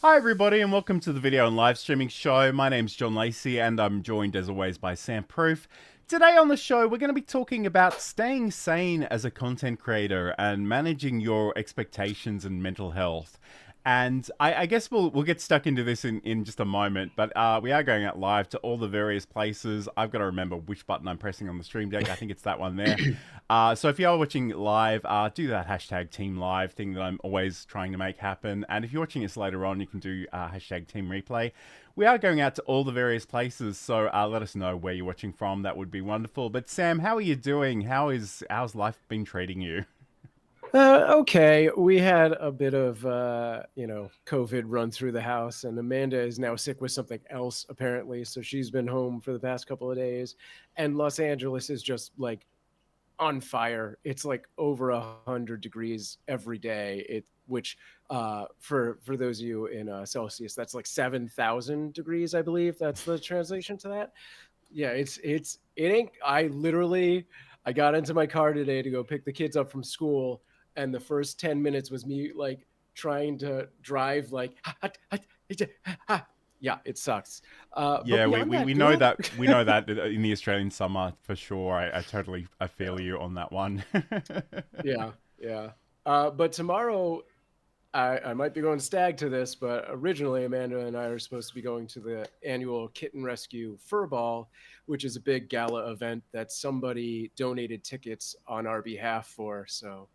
Hi everybody and welcome to the video and live streaming show. My name's John Lacey and I'm joined as always by Sam Proof. Today on the show we're going to be talking about staying sane as a content creator and managing your expectations and mental health. And I guess we'll get stuck into this in just a moment, but we are going out live to all the various places. I've got to remember which button I'm pressing on the stream deck. I think it's that one there. So if you are watching live, do that hashtag team live thing that I'm always trying to make happen. And if you're watching us later on, you can do hashtag team replay. We are going out to all the various places, so let us know where you're watching from. That would be wonderful. But Sam, how are you doing? How's life been treating you? Okay, we had a bit of COVID run through the house, and Amanda is now sick with something else apparently, so she's been home for the past couple of days. And Los Angeles is just like on fire. It's like over 100 degrees every day. Which for those of you in Celsius, that's like 7,000 degrees, I believe. That's the translation to that. Yeah, it ain't. I got into my car today to go pick the kids up from school, and the first 10 minutes was me like trying to drive like yeah, it sucks. But Yeah, beyond that, we know good. that in the Australian summer for sure. I totally I feel Yeah, you on that one. yeah, yeah. But tomorrow I might be going stag to this, but originally Amanda and I are supposed to be going to the annual Kitten Rescue Fur Ball, which is a big gala event that somebody donated tickets on our behalf for. So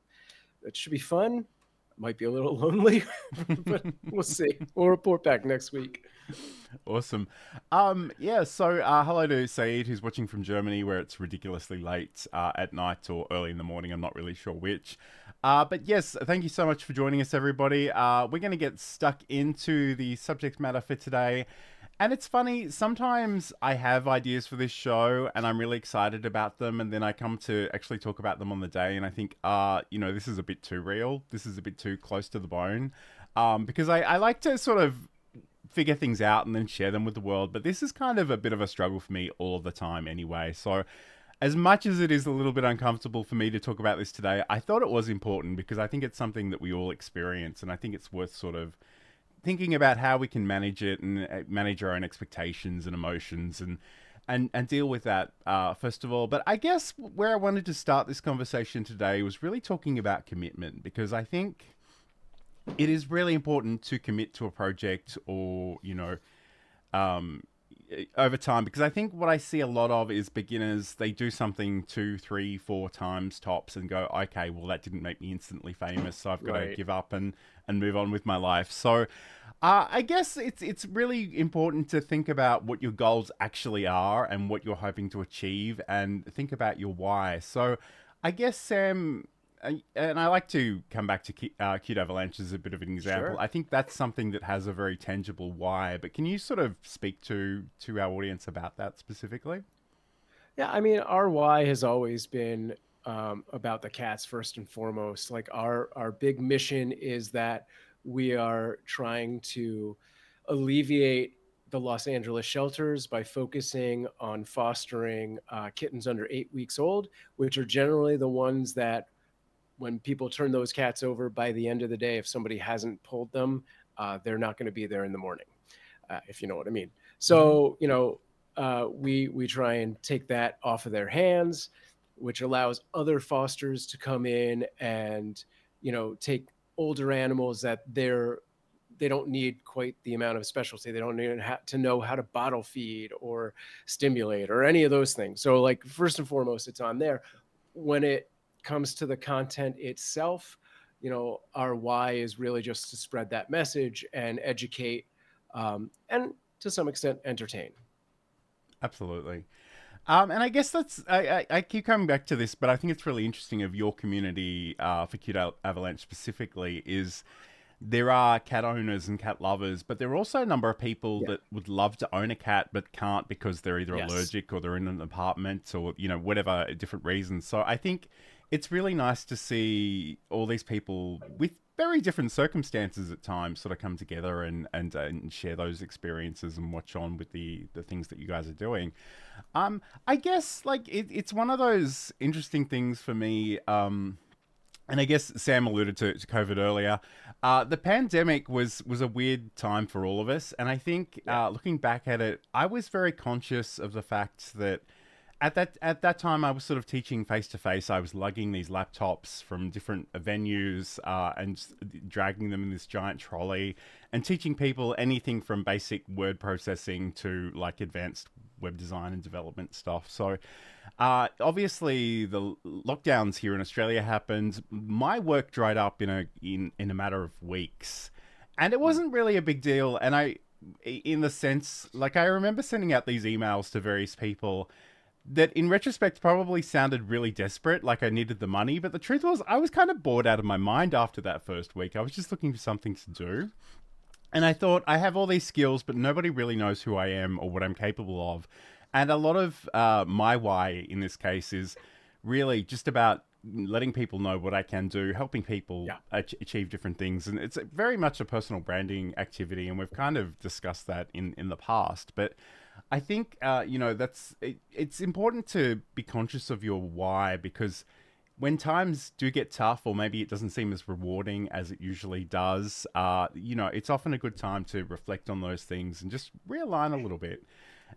it should be fun. Might be a little lonely, but we'll see. We'll report back next week. Awesome. Yeah, so hello to Saeed who's watching from Germany where it's ridiculously late at night or early in the morning. I'm not really sure which. But yes, thank you so much for joining us, everybody. We're going to get stuck into the subject matter for today. And it's funny, sometimes I have ideas for this show and I'm really excited about them. And then I come to actually talk about them on the day and I think, this is a bit too real. This is a bit too close to the bone. Because I like to sort of figure things out and then share them with the world. But this is kind of a bit of a struggle for me all of the time anyway. So as much as it is a little bit uncomfortable for me to talk about this today, I thought it was important because I think it's something that we all experience. And I think it's worth sort of thinking about how we can manage it and manage our own expectations and emotions and deal with that first of all. But I guess where I wanted to start this conversation today was really talking about commitment, because I think it is really important to commit to a project or, um, over time, because I think what I see a lot of is beginners, they do something 2, 3, 4 times tops and go, okay, well, that didn't make me instantly famous, so I've got to Right. give up and move on with my life. So I guess it's really important to think about what your goals actually are and what you're hoping to achieve and think about your why. So I guess, Sam, and I like to come back to Cute Avalanche as a bit of an example. Sure. I think that's something that has a very tangible why. But can you sort of speak to our audience about that specifically? Yeah, I mean, our why has always been about the cats first and foremost. Like our big mission is that we are trying to alleviate the Los Angeles shelters by focusing on fostering kittens under 8 weeks old, which are generally the ones that, when people turn those cats over, by the end of the day, if somebody hasn't pulled them, they're not going to be there in the morning, if you know what I mean. Mm-hmm. So, we try and take that off of their hands, which allows other fosters to come in and take older animals that they don't need quite the amount of specialty. They don't need to know how to bottle feed or stimulate or any of those things. So, like, first and foremost, it's on there. When it comes to the content itself, our why is really just to spread that message and educate, and to some extent entertain. Absolutely. And I guess I keep coming back to this, but I think it's really interesting of your community for Cute Avalanche specifically is there are cat owners and cat lovers, but there are also a number of people Yeah. that would love to own a cat but can't because they're either Yes. allergic or they're in an apartment or, whatever different reasons. So I think it's really nice to see all these people with very different circumstances at times sort of come together and share those experiences and watch on with the things that you guys are doing. I guess like it's one of those interesting things for me. and I guess Sam alluded to COVID earlier. The pandemic was a weird time for all of us, and I think Yeah. looking back at it, I was very conscious of the fact that at that time I was sort of teaching face to face. I was lugging these laptops from different venues and dragging them in this giant trolley, and teaching people anything from basic word processing to like advanced web design and development stuff. So obviously, the lockdowns here in Australia happened. My work dried up in a matter of weeks, and it Mm. wasn't really a big deal. And in the sense, like I remember sending out these emails to various people that, in retrospect, probably sounded really desperate, like I needed the money. But the truth was, I was kind of bored out of my mind after that first week. I was just looking for something to do. And I thought, I have all these skills, but nobody really knows who I am or what I'm capable of. And a lot of my why in this case is really just about letting people know what I can do, helping people Yeah. achieve different things. And it's very much a personal branding activity. And we've kind of discussed that in the past. But I think, it's important to be conscious of your why, because when times do get tough, or maybe it doesn't seem as rewarding as it usually does, it's often a good time to reflect on those things and just realign a little bit.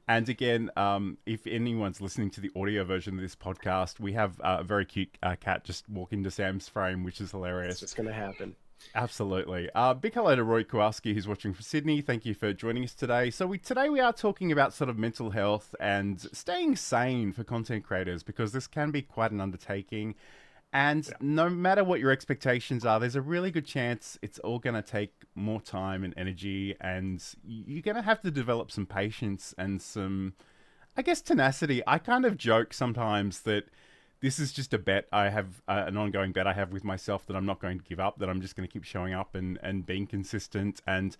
And again, if anyone's listening to the audio version of this podcast, we have a very cute cat just walk into Sam's frame, which is It's hilarious. just going to happen. Absolutely. Big hello to Roy Kowalski, who's watching from Sydney. Thank you for joining us today. So today we are talking about sort of mental health and staying sane for content creators, because this can be quite an undertaking. And Yeah. no matter what your expectations are, there's a really good chance it's all going to take more time and energy, and you're going to have to develop some patience and some, I guess, tenacity. I kind of joke sometimes that this is just a bet I have, an ongoing bet I have with myself, that I'm not going to give up, that I'm just going to keep showing up and being consistent, and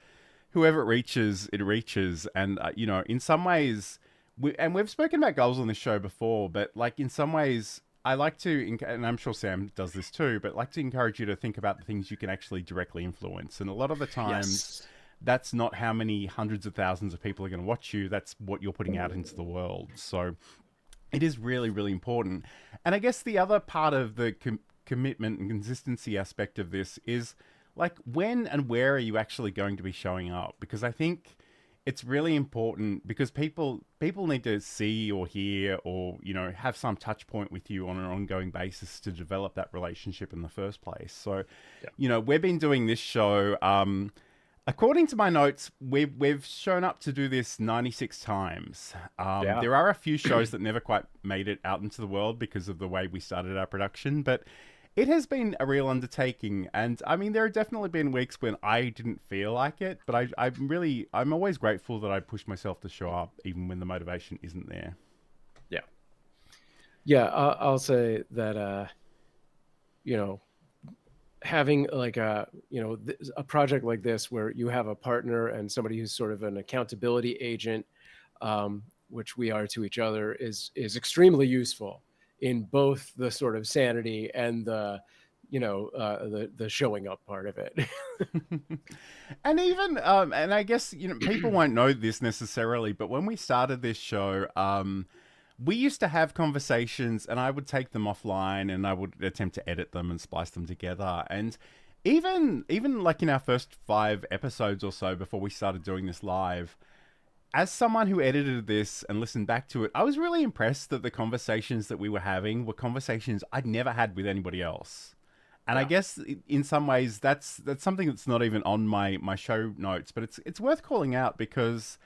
whoever it reaches, it reaches. And, in some ways, we've spoken about goals on this show before, but like in some ways, I like to, and I'm sure Sam does this too, but like to encourage you to think about the things you can actually directly influence. And a lot of the times, Yes. that's not how many hundreds of thousands of people are going to watch you. That's what you're putting out into the world. So it is really, really important. And I guess the other part of the commitment and consistency aspect of this is like, when and where are you actually going to be showing up? Because I think it's really important, because people need to see or hear or have some touch point with you on an ongoing basis to develop that relationship in the first place. So we've been doing this show, according to my notes, we've shown up to do this 96 times. Yeah. There are a few shows that never quite made it out into the world because of the way we started our production, but it has been a real undertaking. And I mean, there have definitely been weeks when I didn't feel like it, but I'm always grateful that I push myself to show up even when the motivation isn't there. Yeah. Yeah. I'll say that, having like a project like this where you have a partner and somebody who's sort of an accountability agent, which we are to each other, is extremely useful in both the sort of sanity and the the showing up part of it. And even and I guess people won't know this necessarily, but when we started this show, we used to have conversations, and I would take them offline and I would attempt to edit them and splice them together. And even like in our first 5 episodes or so before we started doing this live, as someone who edited this and listened back to it, I was really impressed that the conversations that we were having were conversations I'd never had with anybody else. And I guess in some ways that's something that's not even on my show notes, but it's worth calling out, because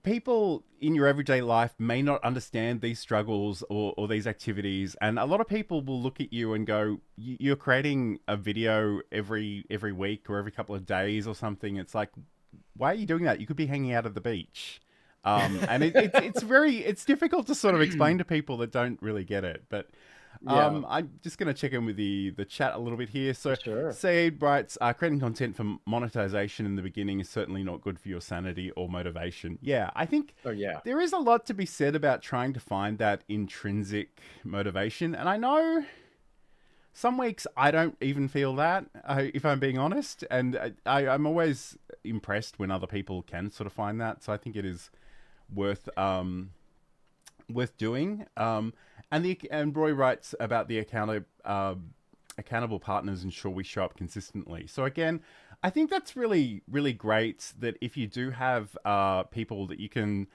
people in your everyday life may not understand these struggles or these activities. And a lot of people will look at you and go, you're creating a video every week or every couple of days or something. It's like, why are you doing that? You could be hanging out at the beach. And it's difficult to sort of explain to people that don't really get it. But Yeah. I'm just going to check in with the chat a little bit here. So Sure. Saeed writes, creating content for monetization in the beginning is certainly not good for your sanity or motivation. Yeah, I think Oh yeah. there is a lot to be said about trying to find that intrinsic motivation. And I know some weeks I don't even feel that, if I'm being honest. And I'm always impressed when other people can sort of find that. So I think it is worth doing. And Roy writes about the accountable partners ensure we show up consistently. So again, I think that's really, really great that if you do have people that you can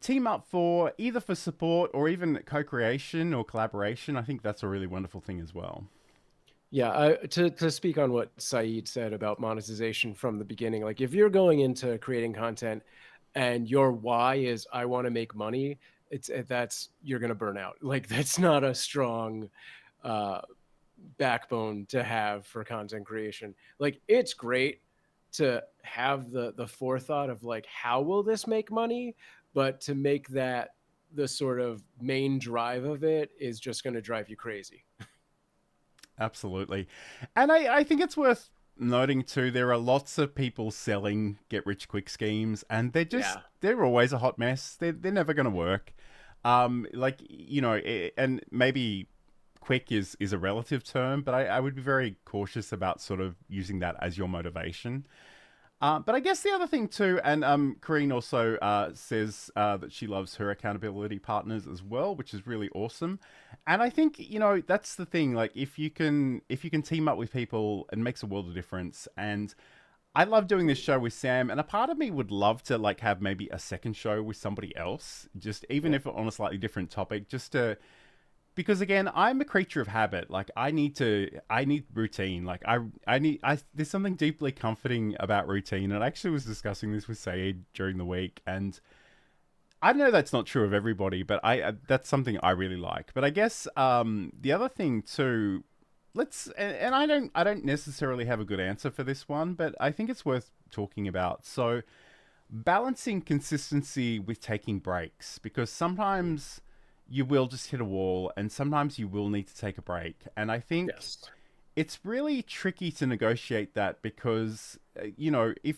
team up for, either for support or even co-creation or collaboration, I think that's a really wonderful thing as well. Yeah, to speak on what Saeed said about monetization from the beginning, like if you're going into creating content and your why is I want to make money, that's you're gonna burn out. Like that's not a strong uh, backbone to have for content creation. Like it's great to have the forethought of like how will this make money, but to make that the sort of main drive of it is just going to drive you crazy. Absolutely. And I think it's worth noting too, there are lots of people selling get rich quick schemes, and Yeah. they're always a hot mess. They're never going to work. Like, and maybe quick is a relative term, but I would be very cautious about sort of using that as your motivation. But I guess the other thing too, and Corrine also says that she loves her accountability partners as well, which is really awesome. And I think that's the thing. Like if you can team up with people, it makes a world of difference. And I love doing this show with Sam, and a part of me would love to like have maybe a second show with somebody else, just even Yeah. if on a slightly different topic, just to because again, I'm a creature of habit. Like I need routine. Like there's something deeply comforting about routine. And I actually was discussing this with Saeed during the week, and I know that's not true of everybody, but that's something I really like. But I guess the other thing too, and I don't necessarily have a good answer for this one, but I think it's worth talking about. So balancing consistency with taking breaks, because sometimes you will just hit a wall and sometimes you will need to take a break. And I think Yes. it's really tricky to negotiate that because, if,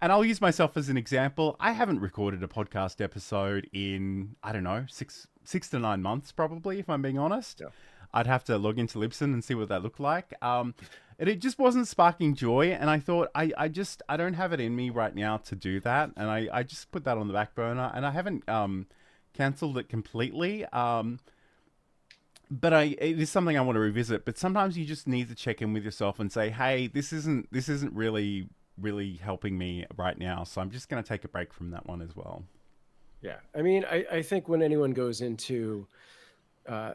and I'll use myself as an example, I haven't recorded a podcast episode in, I don't know, six to 9 months, probably, if I'm being honest. Yeah. I'd have to log into Libsyn and see what that looked like. And it just wasn't sparking joy. And I thought, I don't have it in me right now to do that. And I just put that on the back burner, and I haven't, cancelled it completely. But it is something I want to revisit. But sometimes you just need to check in with yourself and say, hey, this isn't really helping me right now. So I'm just going to take a break from that one as well. Yeah. I mean, I think when anyone goes into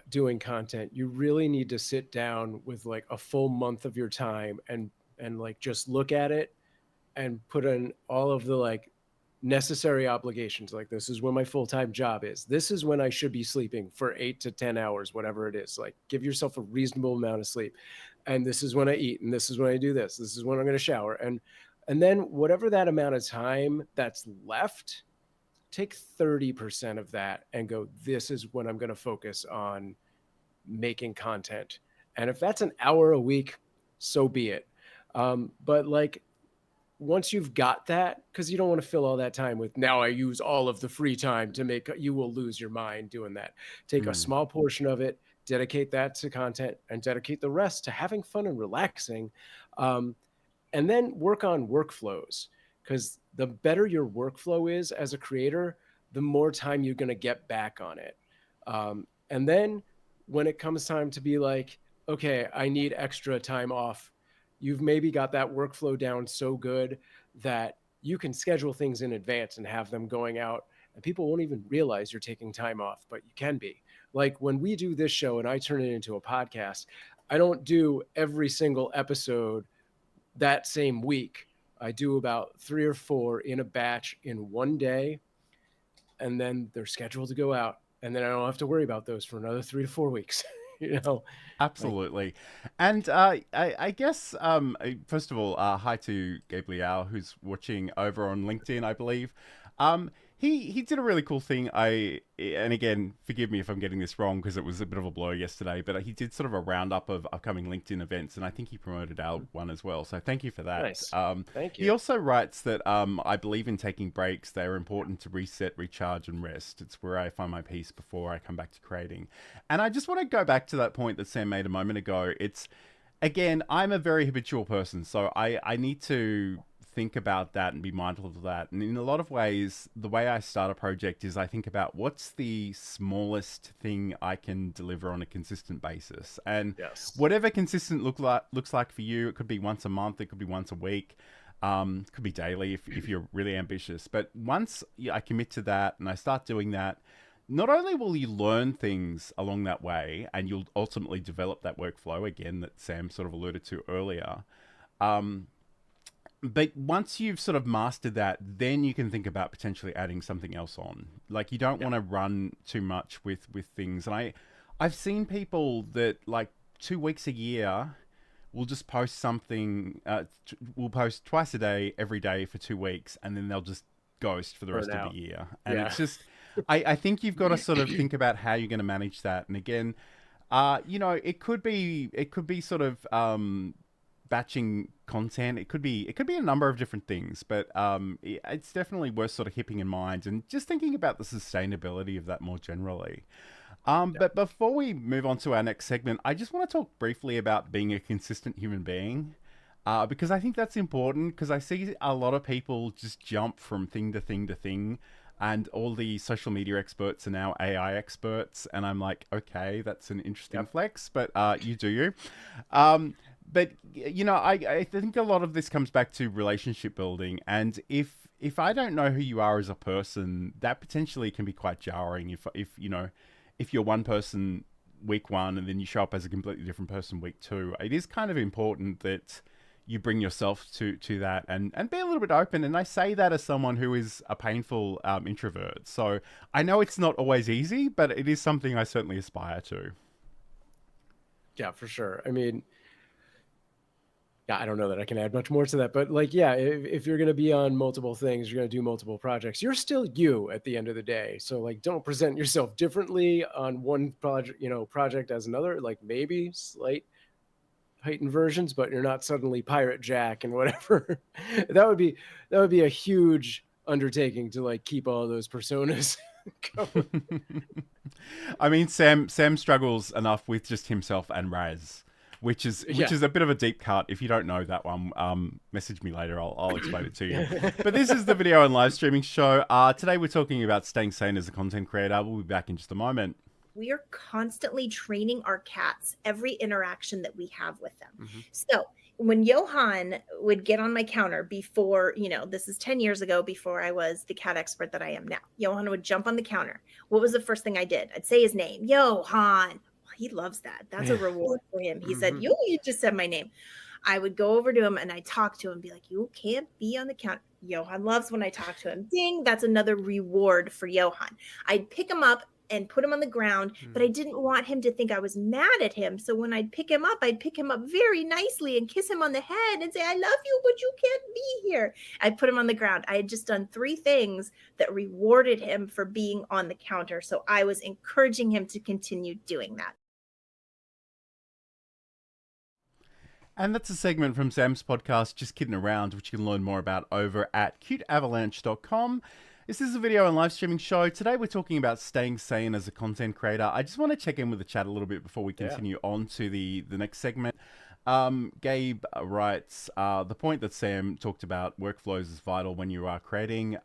doing content, you really need to sit down with like a full month of your time and like just look at it and put in all of the like necessary obligations. Like this is when my full-time job is. This is when I should be sleeping for 8 to 10 hours, whatever it is. Like give yourself a reasonable amount of sleep. And this is when I eat, and this is when I do this. This is when I'm going to shower. And then whatever that amount of time that's left, take 30% of that and go, this is when I'm going to focus on making content. And if that's an hour a week, so be it. But like once you've got that, because you don't want to fill all that time with now I use all of the free time to make, you will lose your mind doing that. Take a Mm, small portion of it, dedicate that to content, and dedicate the rest to having fun and relaxing. Um, and then work on workflows, because the better your workflow is as a creator, the more time you're going to get back on it. And then when it comes time to be like, okay, I need extra time off, you've maybe got that workflow down so good that you can schedule things in advance and have them going out, and people won't even realize you're taking time off, but you can be. Like when we do this show and I turn it into a podcast, I don't do every single episode that same week. I do about 3 or 4 in a batch in one day, and then they're scheduled to go out. And then I don't have to worry about those for another 3 to 4 weeks. you know, like, absolutely. And I guess, first of all, hi to Gabriel, who's watching over on LinkedIn, I believe. He did a really cool thing. And again, forgive me if I'm getting this wrong because it was a bit of a blur yesterday, but he did sort of a roundup of upcoming LinkedIn events, and I think he promoted our one as well. So thank you for that. nice. Thank He you. also writes that I believe in taking breaks. They are important to reset, recharge, and rest. It's where I find my peace before I come back to creating. And I just want to go back to that point that Sam made a moment ago. It's again, I'm a very habitual person, so I need to think about that and be mindful of that. And in a lot of ways, the way I start a project is I think about what's the smallest thing I can deliver on a consistent basis. And Yes. whatever consistent looks like for you, it could be once a month, it could be once a week, it could be daily if you're really ambitious. But once I commit to that and I start doing that, not only will you learn things along that way and you'll ultimately develop that workflow again that Sam sort of alluded to earlier. Um, but once you've sort of mastered that, then you can think about potentially adding something else on. Like you don't want to run too much with things. And I've seen people that like 2 weeks a year will just post something. Will post twice a day, every day for 2 weeks, and then they'll just ghost for the rest Burn of out. the year. And Yeah. it's just, I think you've got to sort of think about how you're going to manage that. And again, it could be sort of batching content. It could be a number of different things, but it's definitely worth sort of keeping in mind and just thinking about the sustainability of that more generally. But before we move on to our next segment, I just want to talk briefly about being a consistent human being. Because I think that's important because I see a lot of people just jump from thing to thing to thing, and all the social media experts are now AI experts, and I'm like, okay, that's an interesting flex, but you do you. Um, but I think a lot of this comes back to relationship building, and if I don't know who you are as a person, that potentially can be quite jarring. If you're one person week one and then you show up as a completely different person week two, it is kind of important that you bring yourself to that and be a little bit open. And I say that as someone who is a painful introvert. So I know it's not always easy, but it is something I certainly aspire to. Yeah, for sure. I mean, yeah, I don't know that I can add much more to that, but like, yeah, if you're going to be on multiple things, you're going to do multiple projects, you're still you at the end of the day. So like, don't present yourself differently on one project as another, like maybe slight heightened versions, but you're not suddenly Pirate Jack and whatever. that would be a huge undertaking to like keep all those personas going. I mean, Sam struggles enough with just himself and Raz, which is Yeah. a bit of a deep cut. If you don't know that one, message me later. I'll explain it to you. But this is the video and live streaming show. Today we're talking about staying sane as a content creator. We'll be back in just a moment. We are constantly training our cats every interaction that we have with them. Mhm. So when Johan would get on my counter before, this is 10 years ago, before I was the cat expert that I am now, Johan would jump on the counter. What was the first thing I did? I'd say his name, Johan. He loves that. That's a reward for him. He said, Mhm. you just said my name. I would go over to him and I talk to him and be like, you can't be on the counter. Johan loves when I talk to him. Ding, that's another reward for Johan. I'd pick him up and put him on the ground, but I didn't want him to think I was mad at him. So when I'd pick him up very nicely and kiss him on the head and say, I love you, but you can't be here. I'd put him on the ground. I had just done 3 things that rewarded him for being on the counter. So I was encouraging him to continue doing that. And that's a segment from Sam's podcast, Just Kidding Around, which you can learn more about over at cuteavalanche.com. This is a video and live streaming show. Today we're talking about staying sane as a content creator. I just want to check in with the chat a little bit before we continue on to the next segment. Gabe writes, the point that Sam talked about, workflows is vital when you are creating.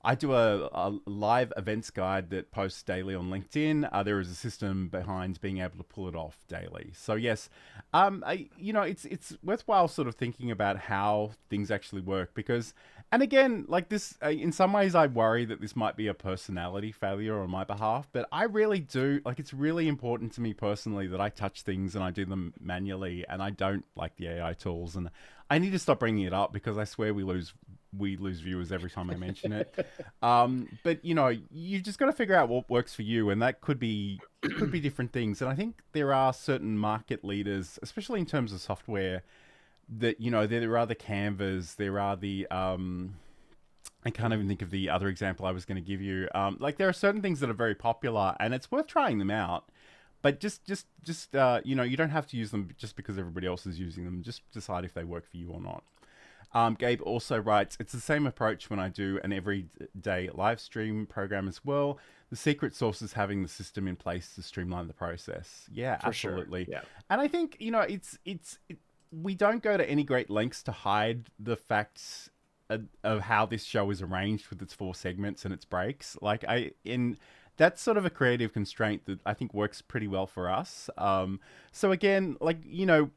I do a live events guide that posts daily on LinkedIn. There is a system behind being able to pull it off daily. So yes, it's worthwhile sort of thinking about how things actually work because, and again, like this, in some ways I worry that this might be a personality failure on my behalf, but I really do, like it's really important to me personally that I touch things and I do them manually and I don't like the AI tools and I need to stop bringing it up because I swear we lose viewers every time I mention it. But you've just got to figure out what works for you, and that could be different things. And I think there are certain market leaders, especially in terms of software, that there are the Canvas, there are the I can't even think of the other example I was going to give you. Like there are certain things that are very popular, and it's worth trying them out. But just you don't have to use them just because everybody else is using them. Just decide if they work for you or not. Gabe also writes, it's the same approach when I do an everyday live stream program as well. The secret sauce is having the system in place to streamline the process. Yeah, For absolutely. sure. Yeah. And I think, we don't go to any great lengths to hide the facts of how this show is arranged with its 4 segments and its breaks. That's sort of a creative constraint that I think works pretty well for us. So again,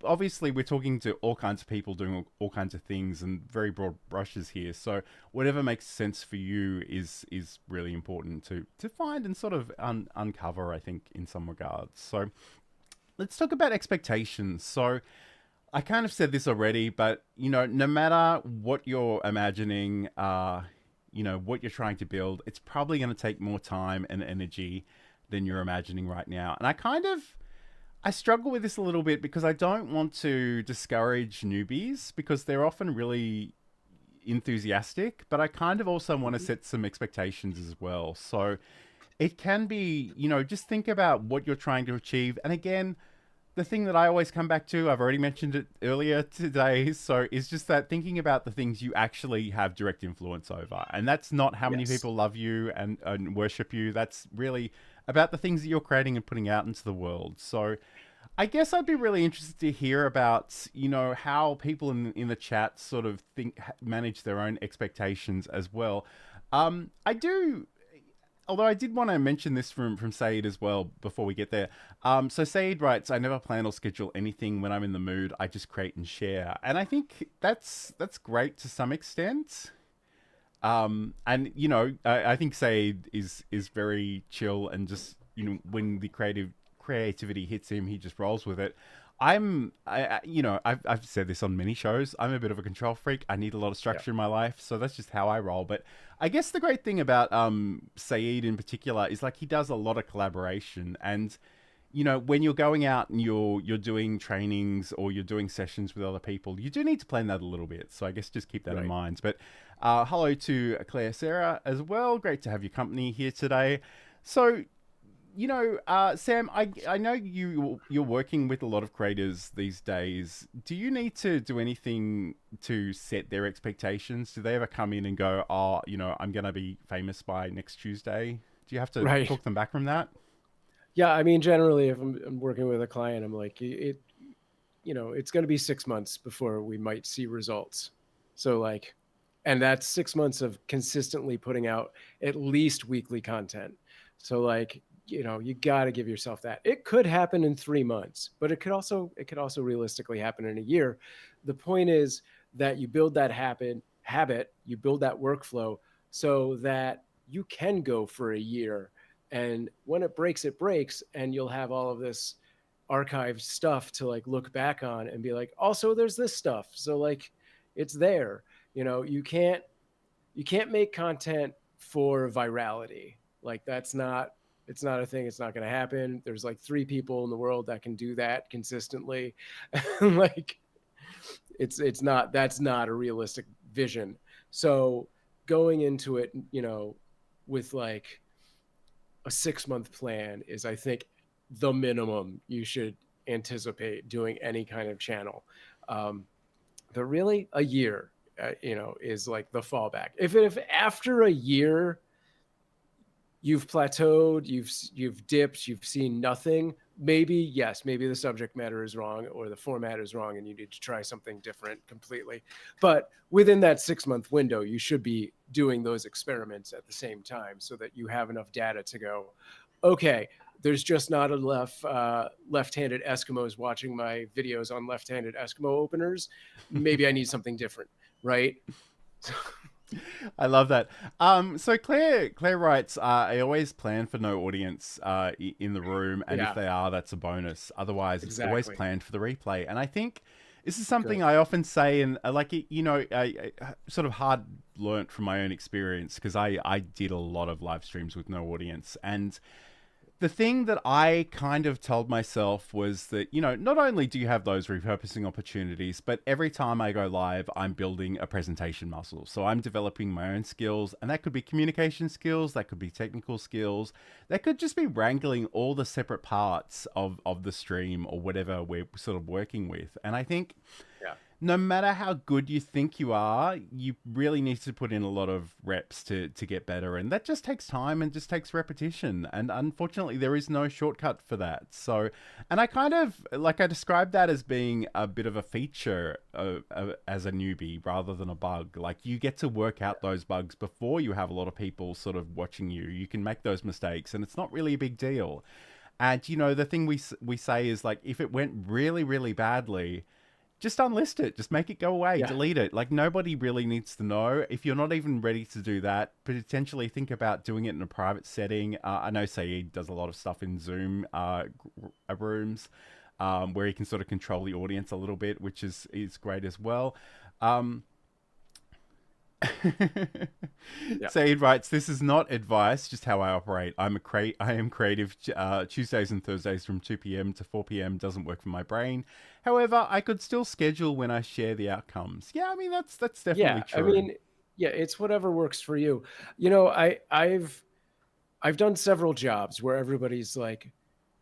obviously we're talking to all kinds of people doing all kinds of things and very broad brushes here. So whatever makes sense for you is really important to find and sort of uncover, I think, in some regards. So let's talk about expectations. So I kind of said this already, but no matter what you're imagining, what you're trying to build, it's probably going to take more time and energy than you're imagining right now. And I struggle with this a little bit because I don't want to discourage newbies because they're often really enthusiastic, but I kind of also want to set some expectations as well. So it can be, just think about what you're trying to achieve. And again, the thing that I always come back to, I've already mentioned it earlier today, so is just that thinking about the things you actually have direct influence over. And that's not how many people love you and worship you. That's really about the things that you're creating and putting out into the world. So I guess I'd be really interested to hear about, how people in the chat sort of manage their own expectations as well. Although I did want to mention this from Saeed as well before we get there. So Saeed writes, I never plan or schedule anything when I'm in the mood. I just create and share. And I think that's great to some extent. And, I think Saeed is very chill and just, when the creativity hits him, he just rolls with it. I've said this on many shows. I'm a bit of a control freak. I need a lot of structure in my life, so that's just how I roll. But I guess the great thing about Saeed in particular is he does a lot of collaboration, and when you're going out and you're doing trainings or you're doing sessions with other people, you do need to plan that a little bit. So I guess just keep that in mind. But hello to Claire Sarah as well. Great to have your company here today. So. Sam, I know you're working with a lot of creators these days. Do you need to do anything to set their expectations? Do they ever come in and go, I'm going to be famous by next Tuesday? Do you have to talk them back from that? Yeah, I mean, generally, if I'm working with a client, I'm like, it's going to be 6 months before we might see results. So and that's 6 months of consistently putting out at least weekly content. So you got to give yourself that. It could happen in 3 months, but it could also realistically happen in a year. The point is that you build that habit, you build that workflow so that you can go for a year. And when it breaks, and you'll have all of this archived stuff to look back on and be like, also there's this stuff. So it's there, you can't make content for virality. It's not a thing. It's not going to happen. There's 3 people in the world that can do that consistently. That's not a realistic vision. So going into it, with a 6-month plan is, I think, the minimum you should anticipate doing any kind of channel. But really a year, is the fallback. If after a year, you've plateaued, you've dipped, you've seen nothing, maybe the subject matter is wrong or the format is wrong and you need to try something different completely. But within that 6-month window, you should be doing those experiments at the same time so that you have enough data to go, okay, there's just not enough left-handed Eskimos watching my videos on left-handed Eskimo openers. Maybe I need something different, right? I love that. So Claire writes, I always plan for no audience in the room, and if they are, that's a bonus. Otherwise, it's always planned for the replay. And I think this is something I often say, and I sort of hard learnt from my own experience because I did a lot of live streams with no audience. And the thing that I kind of told myself was that, not only do you have those repurposing opportunities, but every time I go live, I'm building a presentation muscle. So I'm developing my own skills, and that could be communication skills, that could be technical skills, that could just be wrangling all the separate parts of the stream or whatever we're sort of working with. And I think no matter how good you think you are, you really need to put in a lot of reps to get better. And that just takes time and just takes repetition. And unfortunately, there is no shortcut for that. So, and I kind of, like, I describe that as being a bit of a feature as a newbie rather than a bug. Like, you get to work out those bugs before you have a lot of people sort of watching you. You can make those mistakes and it's not really a big deal. And, you know, the thing we say is, like, if it went really, really badly, just unlist it. Just make it go away. Yeah. Delete it. Like, nobody really needs to know. If you're not even ready to do that, potentially think about doing it in a private setting. I know Saeed does a lot of stuff in Zoom rooms where he can sort of control the audience a little bit, which is great as well. Yeah. Saeed writes, "This is not advice, just how I operate. I am creative. Tuesdays and Thursdays from 2 p.m. to 4 p.m. doesn't work for my brain. However, I could still schedule when I share the outcomes." Yeah, I mean, that's definitely true. I mean, yeah, it's whatever works for you. You know, I've done several jobs where everybody's like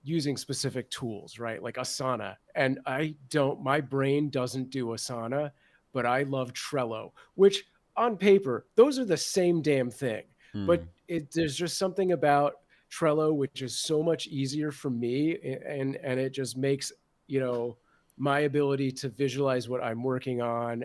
using specific tools, right? Like Asana. And my brain doesn't do Asana, but I love Trello, which on paper, those are the same damn thing. But there's just something about Trello, which is so much easier for me. And it just makes, you know, my ability to visualize what I'm working on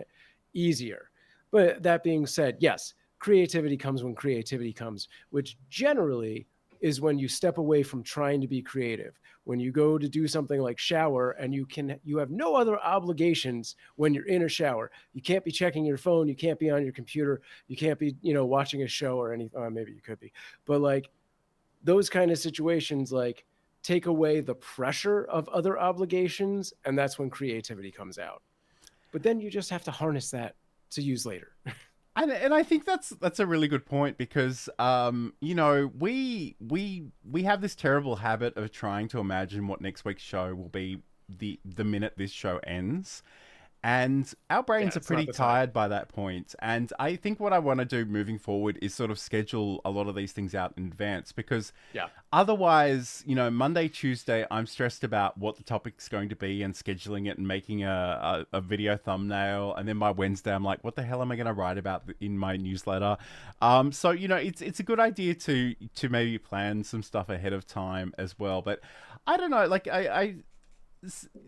easier. But that being said, yes, creativity comes when creativity comes, which generally is when you step away from trying to be creative. When you go to do something like shower and you have no other obligations when you're in a shower. You can't be checking your phone. You can't be on your computer. You can't be, you know, watching a show or anything. Maybe you could be, but like those kind of situations, like take away the pressure of other obligations. And that's when creativity comes out. But then you just have to harness that to use later. And I think that's a really good point because you know, we have this terrible habit of trying to imagine what next week's show will be the minute this show ends. And our brains are pretty tired by that point. And I think what I want to do moving forward is sort of schedule a lot of these things out in advance because otherwise, you know, Monday, Tuesday, I'm stressed about what the topic's going to be and scheduling it and making a video thumbnail. And then by Wednesday, I'm like, what the hell am I going to write about in my newsletter? So, you know, it's a good idea to maybe plan some stuff ahead of time as well. But I don't know, like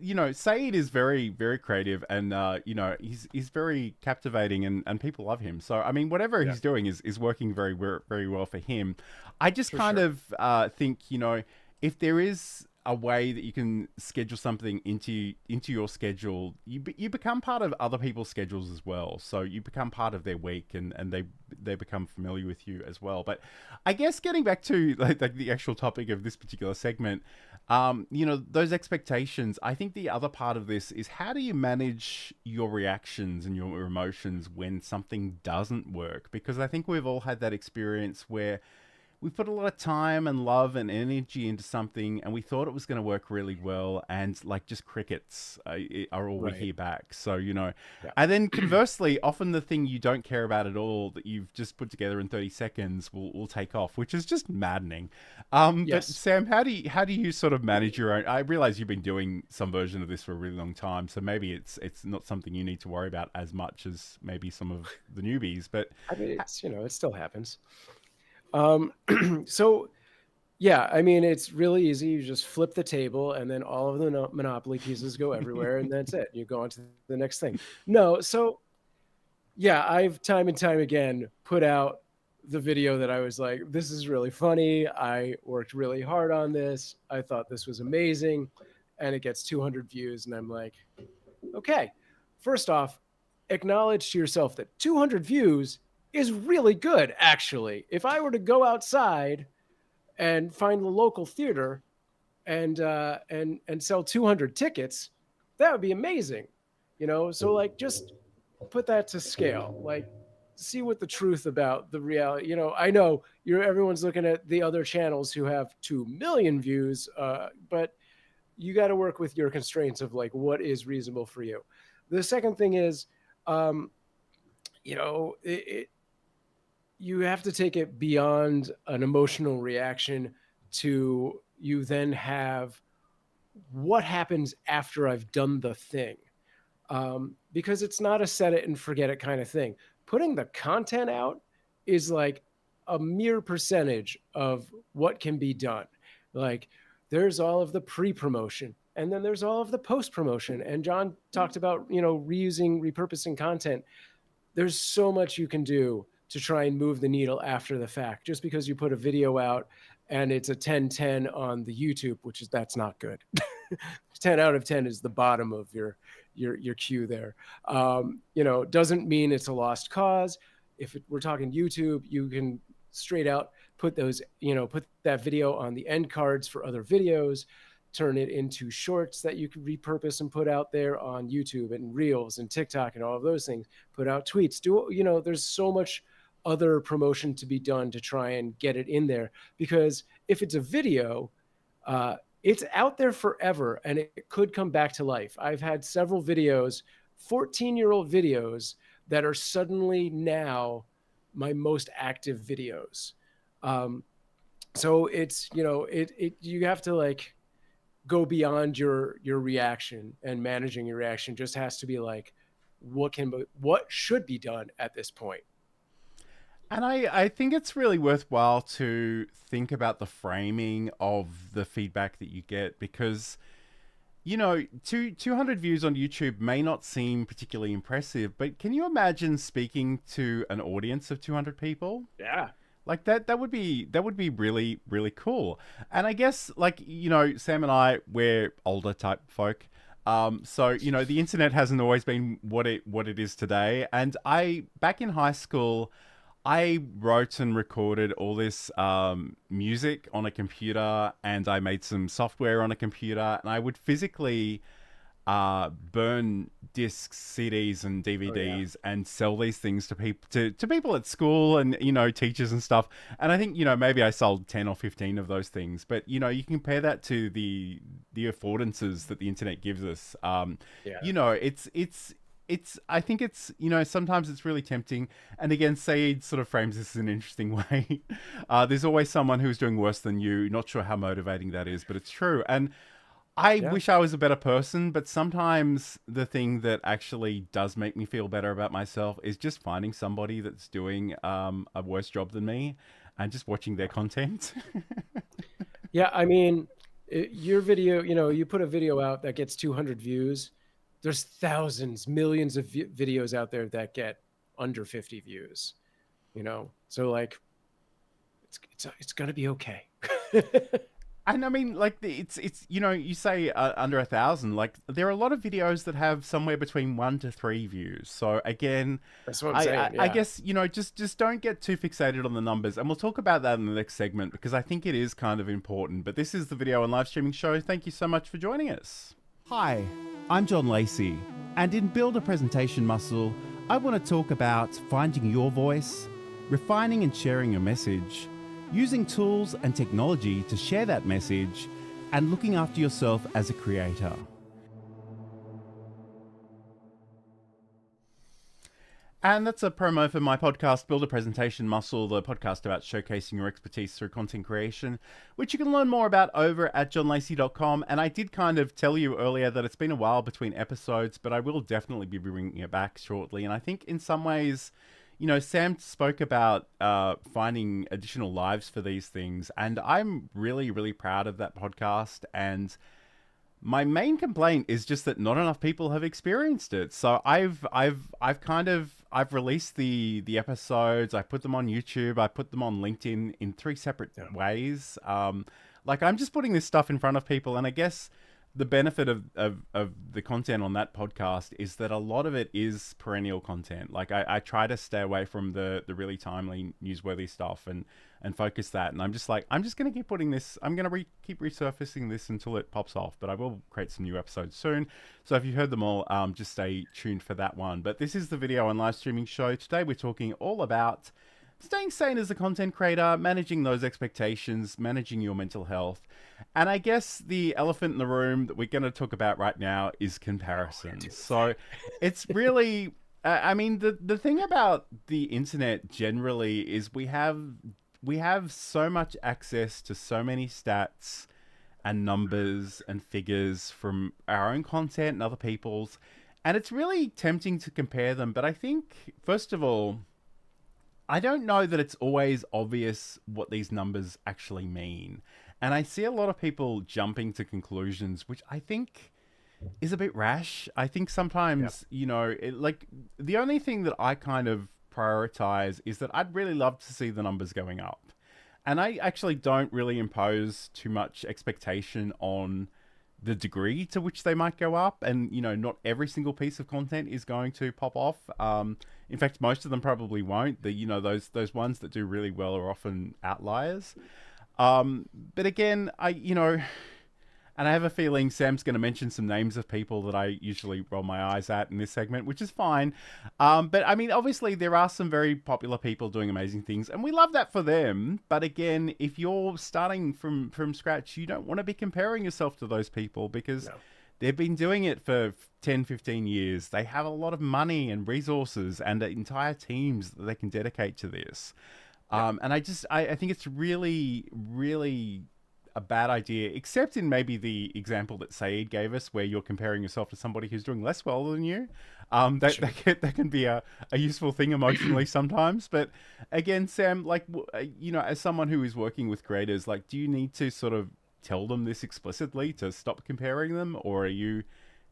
you know, Saeed is very, very creative and, you know, he's very captivating and people love him. So, I mean, whatever he's doing is working very, very well for him. I just think, you know, if there is a way that you can schedule something into your schedule, you become part of other people's schedules as well. So you become part of their week and they become familiar with you as well. But I guess getting back to like the actual topic of this particular segment, you know, those expectations, I think the other part of this is how do you manage your reactions and your emotions when something doesn't work? Because I think we've all had that experience where we put a lot of time and love and energy into something and we thought it was going to work really well and like just crickets are all we hear back. So, you know, and then conversely, often the thing you don't care about at all that you've just put together in 30 seconds will take off, which is just maddening. But Sam, how do you sort of manage your own? I realize you've been doing some version of this for a really long time, so maybe it's not something you need to worry about as much as maybe some of the newbies, but I mean, it's, you know, it still happens. So yeah, I mean, it's really easy. You just flip the table and then all of the Monopoly pieces go everywhere and that's it. You go on to the next thing. No. So yeah, I've time and time again put out the video that I was like, this is really funny. I worked really hard on this. I thought this was amazing. And it gets 200 views. And I'm like, okay, first off, acknowledge to yourself that 200 views is really good, actually. If I were to go outside and find the local theater and sell 200 tickets, that would be amazing, you know. So like, just put that to scale. Like, see what the truth about the reality. You know, I know everyone's looking at the other channels who have 2 million views, but you got to work with your constraints of like what is reasonable for you. The second thing is, you know, you have to take it beyond an emotional reaction to you then have what happens after I've done the thing. because it's not a set it and forget it kind of thing. Putting the content out is like a mere percentage of what can be done. Like there's all of the pre-promotion and then there's all of the post-promotion. And John talked about, repurposing content. There's so much you can do to try and move the needle after the fact. Just because you put a video out and it's a 10/10 on the YouTube, that's not good. 10 out of 10 is the bottom of your queue there. Doesn't mean it's a lost cause. If we're talking YouTube, you can straight out put that video on the end cards for other videos, turn it into shorts that you can repurpose and put out there on YouTube and Reels and TikTok and all of those things. Put out tweets. There's so much other promotion to be done to try and get it in there, because if it's a video, it's out there forever and it could come back to life. I've had several videos, 14-year-old videos, that are suddenly now my most active videos. So it's, you have to like go beyond your reaction, and managing your reaction just has to be like, what should be done at this point. And I think it's really worthwhile to think about the framing of the feedback that you get, because, 200 views on YouTube may not seem particularly impressive, but can you imagine speaking to an audience of 200 people? Yeah. Like that would be really, really cool. And I guess, like, Sam and I, we're older type folk. So, the internet hasn't always been what it is today. And back in high school, I wrote and recorded all this music on a computer, and I made some software on a computer, and I would physically burn discs, CDs, and DVDs, and sell these things to people to people at school and teachers and stuff. And I think maybe I sold 10 or 15 of those things, but you compare that to the affordances that the internet gives us. It's I think it's sometimes it's really tempting, and again Saeed sort of frames this in an interesting way. There's always someone who's doing worse than you. Not sure how motivating that is, but it's true. And I wish I was a better person, but sometimes the thing that actually does make me feel better about myself is just finding somebody that's doing a worse job than me and just watching their content. Yeah, I mean, your video, you put a video out that gets 200 views. There's thousands, millions of videos out there that get under 50 views, so like it's going to be okay. And I mean, like, it's you say under 1,000, like there are a lot of videos that have somewhere between 1 to 3 views. So again, that's what I'm saying. I guess, just don't get too fixated on the numbers, and we'll talk about that in the next segment because I think it is kind of important. But this is the Video and Live Streaming Show. Thank you so much for joining us. Hi, I'm John Lacey, and in Build a Presentation Muscle, I want to talk about finding your voice, refining and sharing your message, using tools and technology to share that message, and looking after yourself as a creator. And that's a promo for my podcast, Build a Presentation Muscle, the podcast about showcasing your expertise through content creation, which you can learn more about over at johnlacey.com. And I did kind of tell you earlier that it's been a while between episodes, but I will definitely be bringing it back shortly. And I think in some ways, Sam spoke about finding additional lives for these things, and I'm really, really proud of that podcast. And my main complaint is just that not enough people have experienced it. So I've released the episodes. I put them on YouTube. I put them on LinkedIn in 3 separate ways. Like, I'm just putting this stuff in front of people, and I guess the benefit of the content on that podcast is that a lot of it is perennial content. Like, I try to stay away from the really timely, newsworthy stuff and focus that. And I'm just going to keep putting this, I'm going to keep resurfacing this until it pops off, but I will create some new episodes soon. So if you heard them all, just stay tuned for that one. But this is the Video and Live Streaming Show. Today we're talking all about staying sane as a content creator, managing those expectations, managing your mental health. And I guess the elephant in the room that we're going to talk about right now is comparison. So it's really, I mean, the thing about the internet generally is we have so much access to so many stats and numbers and figures from our own content and other people's. And it's really tempting to compare them, but I think, first of all, I don't know that it's always obvious what these numbers actually mean. And I see a lot of people jumping to conclusions, which I think is a bit rash. I think sometimes, like the only thing that I kind of prioritize is that I'd really love to see the numbers going up. And I actually don't really impose too much expectation on the degree to which they might go up. And, not every single piece of content is going to pop off. In fact, most of them probably won't. Those ones that do really well are often outliers. But again, and I have a feeling Sam's going to mention some names of people that I usually roll my eyes at in this segment, which is fine. But I mean, obviously there are some very popular people doing amazing things, and we love that for them. But again, if you're starting from scratch, you don't want to be comparing yourself to those people, because they've been doing it for 10, 15 years. They have a lot of money and resources and entire teams that they can dedicate to this. And I think it's really, really a bad idea, except in maybe the example that Saeed gave us, where you're comparing yourself to somebody who's doing less well than you. That can be a useful thing emotionally sometimes. But again, Sam, like, as someone who is working with creators, like, do you need to sort of tell them this explicitly to stop comparing them, or are you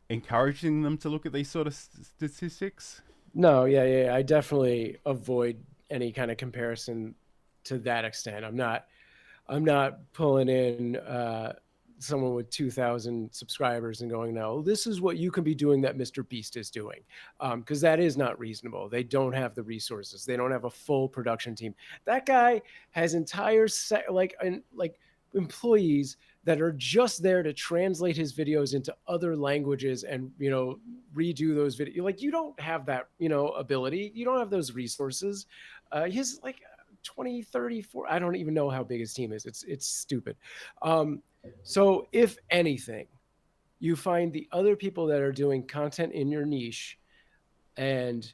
encouraging them to look at these sort of statistics? No, yeah. I definitely avoid any kind of comparison to that extent. I'm not pulling in someone with 2,000 subscribers and going, no, this is what you can be doing that Mr. Beast is doing, because that is not reasonable. They don't have the resources. They don't have a full production team. That guy has entire employees that are just there to translate his videos into other languages and redo those videos. Like, you don't have that ability. You don't have those resources. His 20, 30, 40, I don't even know how big his team is. It's stupid. So if anything, you find the other people that are doing content in your niche and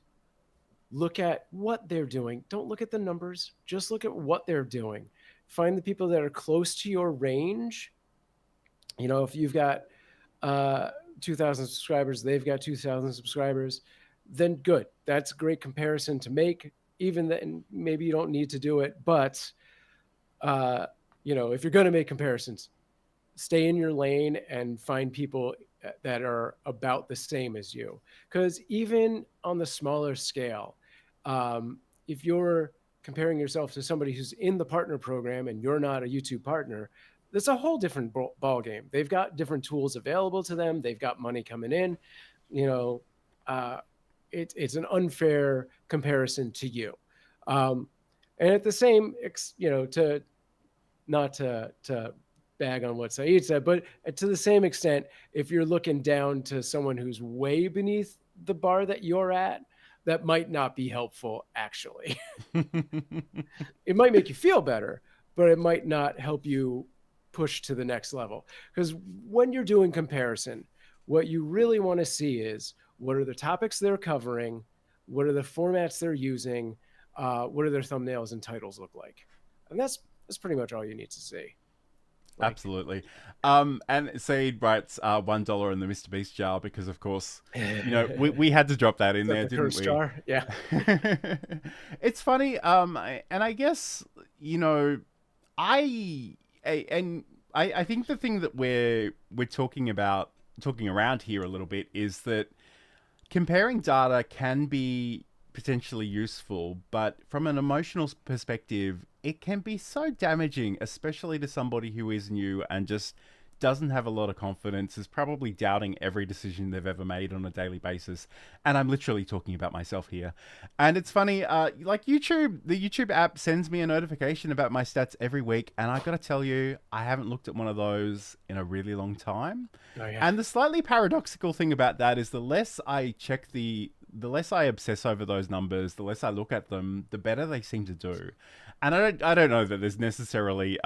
look at what they're doing. Don't look at the numbers. Just look at what they're doing. Find the people that are close to your range. If you've got 2,000 subscribers, they've got 2,000 subscribers, then good. That's a great comparison to make. Even then, maybe you don't need to do it. But, if you're going to make comparisons, stay in your lane and find people that are about the same as you. Because even on the smaller scale, if you're comparing yourself to somebody who's in the partner program and you're not a YouTube partner, that's a whole different ball game. They've got different tools available to them. They've got money coming in. It's an unfair comparison to you. And at the same, to bag on what Saeed said, but to the same extent, if you're looking down to someone who's way beneath the bar that you're at, that might not be helpful, actually. It might make you feel better, but it might not help you push to the next level. Because when you're doing comparison, what you really want to see is, what are the topics they're covering? What are the formats they're using? What do their thumbnails and titles look like? And that's pretty much all you need to see. Absolutely. And Saeed writes $1 in the Mr. Beast jar because, of course, we had to drop that in there, didn't we? Jar? Yeah. It's funny. And I guess, I think the thing that we're talking around here a little bit is that comparing data can be potentially useful, but from an emotional perspective, it can be so damaging, especially to somebody who is new and just doesn't have a lot of confidence, is probably doubting every decision they've ever made on a daily basis. And I'm literally talking about myself here. And it's funny, like the YouTube app sends me a notification about my stats every week. And I got to tell you, I haven't looked at one of those in a really long time. Oh, yeah. And the slightly paradoxical thing about that is the less I obsess over those numbers, the less I look at them, the better they seem to do. And I don't know that there's necessarily,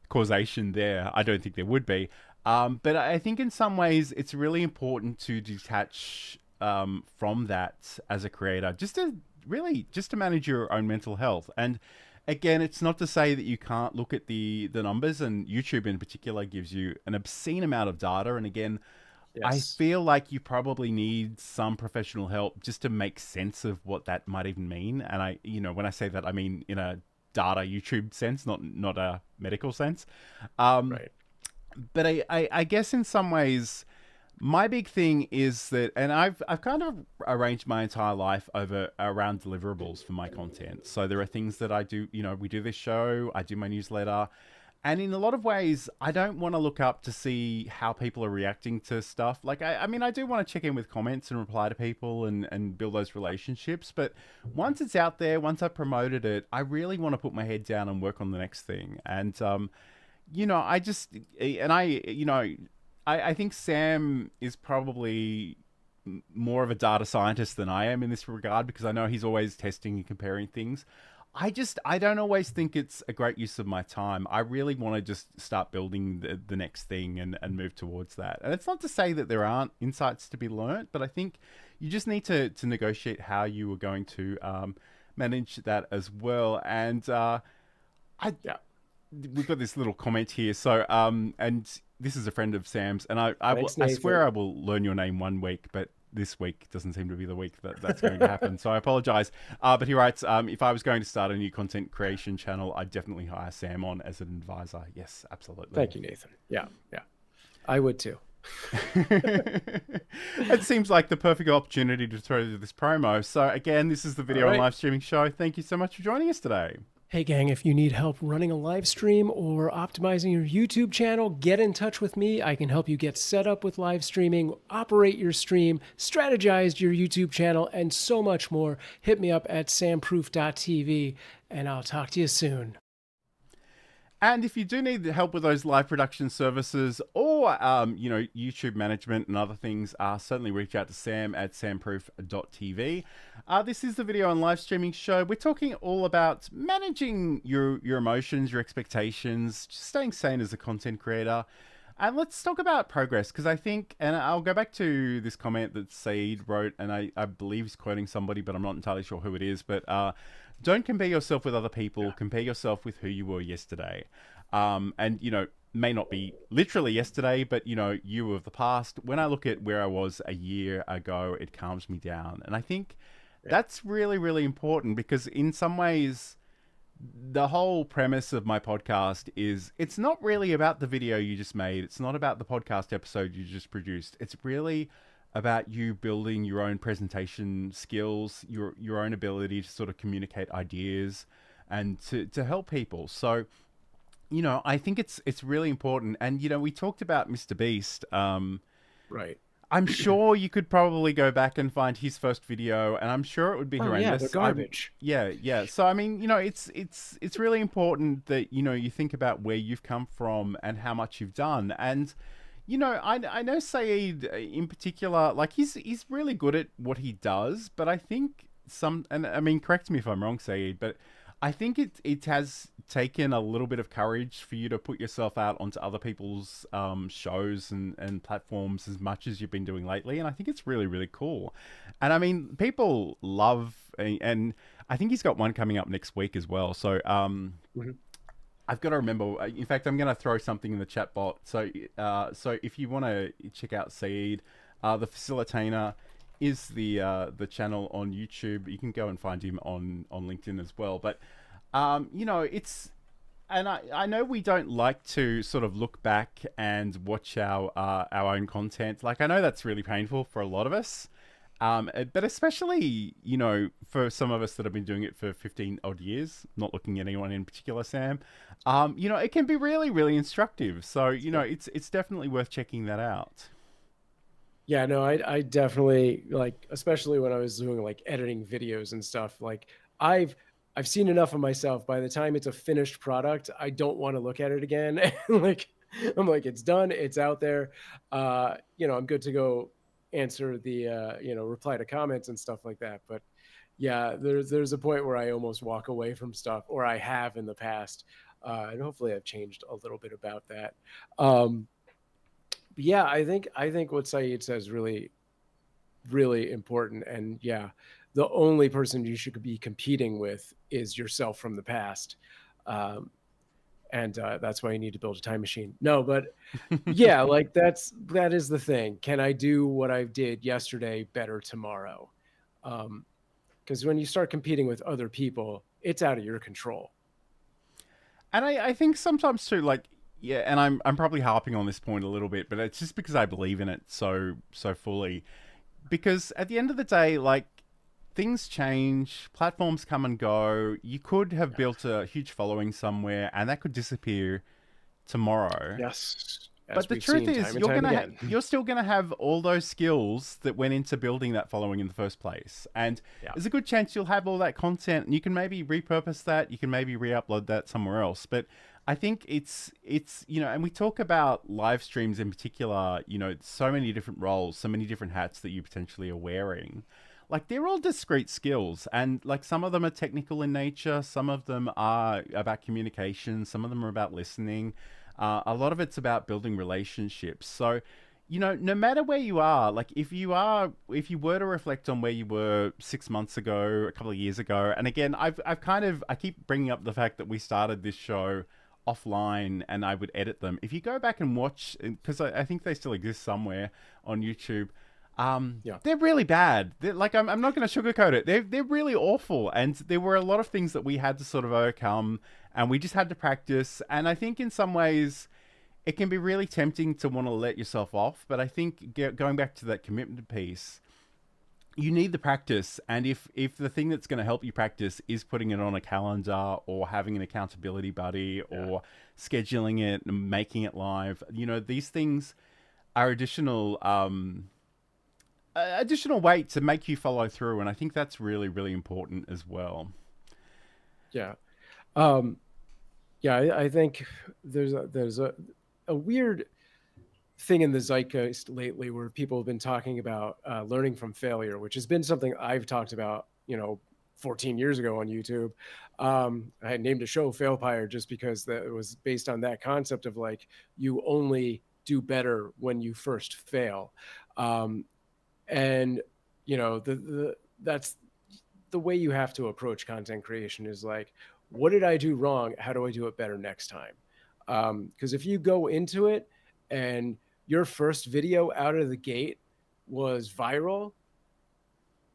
causation there. I don't think there would be. But I think in some ways it's really important to detach from that as a creator, just to manage your own mental health. And again, it's not to say that you can't look at the numbers, and YouTube in particular gives you an obscene amount of data. And again, I Yes. feel like you probably need some professional help just to make sense of what that might even mean. And when I say that, I mean in a data YouTube sense, not a medical sense. Um, Right. but I guess in some ways, my big thing is that, and I've kind of arranged my entire life around deliverables for my content. So there are things that I do. We do this show, I do my newsletter, and in a lot of ways, I don't want to look up to see how people are reacting to stuff. Like, I mean, I do want to check in with comments and reply to people and build those relationships. But once it's out there, once I've promoted it, I really want to put my head down and work on the next thing. And I just, and I think Sam is probably more of a data scientist than I am in this regard, because I know he's always testing and comparing things. I don't always think it's a great use of my time. I really want to just start building the next thing and move towards that. And it's not to say that there aren't insights to be learnt, but I think you just need to negotiate how you are going to manage that as well. And we've got this little comment here. So, and this is a friend of Sam's, and I swear I will learn your name one week, but this week doesn't seem to be the week that's going to happen. So I apologize. But he writes, if I was going to start a new content creation channel, I'd definitely hire Sam on as an advisor. Yes, absolutely. Thank you, Nathan. Yeah. I would too. It seems like the perfect opportunity to throw this promo. So again, this is the video and live streaming show. Thank you so much for joining us today. Hey gang, if you need help running a live stream or optimizing your YouTube channel, get in touch with me. I can help you get set up with live streaming, operate your stream, strategize your YouTube channel, and so much more. Hit me up at samproof.tv, and I'll talk to you soon. And if you do need help with those live production services or, YouTube management and other things, certainly reach out to Sam at samproof.tv. This is the video and live streaming show. We're talking all about managing your emotions, your expectations, just staying sane as a content creator. And let's talk about progress, because I think, and I'll go back to this comment that Saeed wrote, and I believe he's quoting somebody, but I'm not entirely sure who it is, but don't compare yourself with other people, compare yourself with who you were yesterday. And, may not be literally yesterday, but, you of the past. When I look at where I was a year ago, it calms me down. And I think that's really, really important, because in some ways, the whole premise of my podcast is it's not really about the video you just made. It's not about the podcast episode you just produced. It's really about you building your own presentation skills, your own ability to sort of communicate ideas and to help people. So, I think it's really important. And, we talked about Mr. Beast. Right. I'm sure you could probably go back and find his first video, and I'm sure it would be horrendous. Yeah, they're garbage. Yeah. So I mean, it's really important that you think about where you've come from and how much you've done. And I know Saeed in particular, like he's really good at what he does, but I think and I mean, correct me if I'm wrong, Saeed, but I think it has taken a little bit of courage for you to put yourself out onto other people's shows and platforms as much as you've been doing lately. And I think it's really, really cool. And I mean, people love, and I think he's got one coming up next week as well. So I've got to remember, in fact, I'm going to throw something in the chat bot. So if you want to check out Saeed, the Facilitator is the channel on YouTube. You can go and find him on LinkedIn as well. But it's, and I know we don't like to sort of look back and watch our own content. Like, I know that's really painful for a lot of us, but especially for some of us that have been doing it for 15 odd years. Not looking at anyone in particular, Sam. It can be really, really instructive. So it's definitely worth checking that out. Yeah, no, I definitely, like, especially when I was doing like editing videos and stuff, like I've seen enough of myself. By the time it's a finished product, I don't want to look at it again. I'm like, it's done, it's out there. I'm good to go answer the reply to comments and stuff like that. But yeah, there's a point where I almost walk away from stuff, or I have in the past. And hopefully I've changed a little bit about that. Yeah, I think what Saeed says really, really important. And yeah, the only person you should be competing with is yourself from the past. and that's why you need to build a time machine. No, but yeah, like that is the thing. Can I do what I did yesterday better tomorrow? Because when you start competing with other people, it's out of your control. And I think sometimes too, like, yeah, and I'm probably harping on this point a little bit, but it's just because I believe in it so fully. Because at the end of the day, like, things change, platforms come and go. You could have built a huge following somewhere, and that could disappear tomorrow. Yes. But the truth is, you're still gonna have all those skills that went into building that following in the first place, and there's a good chance you'll have all that content, and you can maybe repurpose that, you can maybe re-upload that somewhere else. But I think it's you know, and we talk about live streams in particular. You know, so many different roles, so many different hats that you potentially are wearing. Like, they're all discrete skills, and like, some of them are technical in nature, some of them are about communication, some of them are about listening. A lot of it's about building relationships. So, you know, no matter where you are, like, if you were to reflect on where you were 6 months ago, a couple of years ago, and again, I keep bringing up the fact that we started this show offline and I would edit them. If you go back and watch, because I think they still exist somewhere on YouTube, they're really bad. They're, like, I'm not going to sugarcoat it. They're really awful, and there were a lot of things that we had to sort of overcome, and we just had to practice. And I think in some ways, it can be really tempting to want to let yourself off. But I think going back to that commitment piece, you need the practice. And if the thing that's going to help you practice is putting it on a calendar, or having an accountability buddy, or scheduling it and making it live, you know, these things are additional weight to make you follow through. And I think that's really, really important as well. Yeah. I think there's a weird thing in the zeitgeist lately where people have been talking about learning from failure, which has been something I've talked about, 14 years ago on YouTube. I had named a show Failpire just because that was based on that concept of, like, you only do better when you first fail. And that's the way you have to approach content creation, is like, what did I do wrong? How do I do it better next time? Because if you go into it and your first video out of the gate was viral,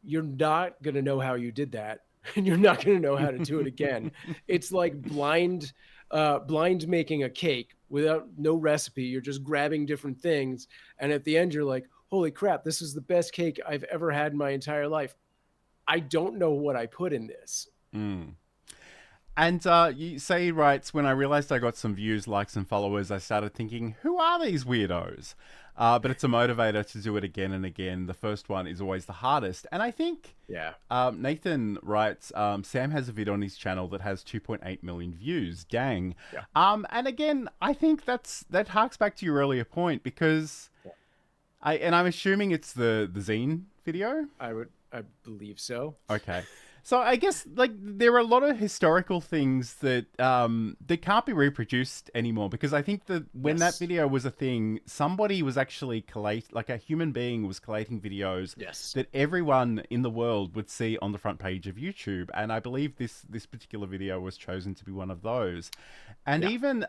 you're not going to know how you did that, and you're not going to know how to do it again. It's like blind making a cake without no recipe. You're just grabbing different things, and at the end you're like, holy crap, this is the best cake I've ever had in my entire life. I don't know what I put in this. And you say, he writes, when I realized I got some views, likes, and followers, I started thinking, who are these weirdos? But it's a motivator to do it again and again. The first one is always the hardest. And I think Nathan writes, Sam has a vid on his channel that has 2.8 million views. Dang. Yeah. And again, I think that harks back to your earlier point, because I'm assuming it's the Zine video. I believe so. Okay. So I guess, like, there are a lot of historical things that that can't be reproduced anymore, because I think that when that video was a thing, somebody was actually like a human being was collating videos that everyone in the world would see on the front page of YouTube, and I believe this particular video was chosen to be one of those. And even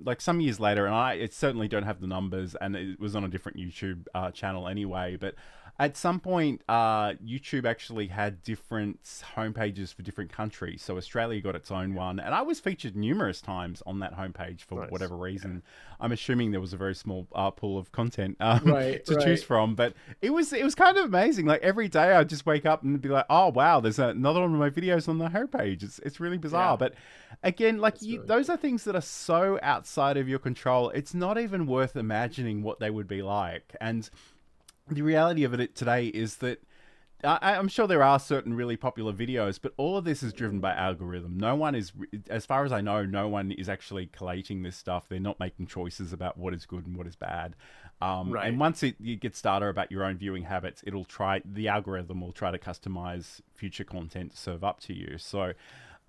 like some years later, and I certainly don't have the numbers, and it was on a different YouTube channel anyway, but at some point, YouTube actually had different homepages for different countries. So Australia got its own one, and I was featured numerous times on that homepage for whatever reason. I'm assuming there was a very small pool of content to choose from, but it was kind of amazing. Like, every day I'd just wake up and be like, oh wow, there's another one of my videos on the homepage. It's really bizarre. But again, like, those are things that are so outside of your control. It's not even worth imagining what they would be like. And the reality of it today is that I'm sure there are certain really popular videos, but all of this is driven by algorithm. No one is, as far as I know, no one is actually collating this stuff. They're not making choices about what is good and what is bad. And once you get started about your own viewing habits, the algorithm will try to customize future content to serve up to you. So,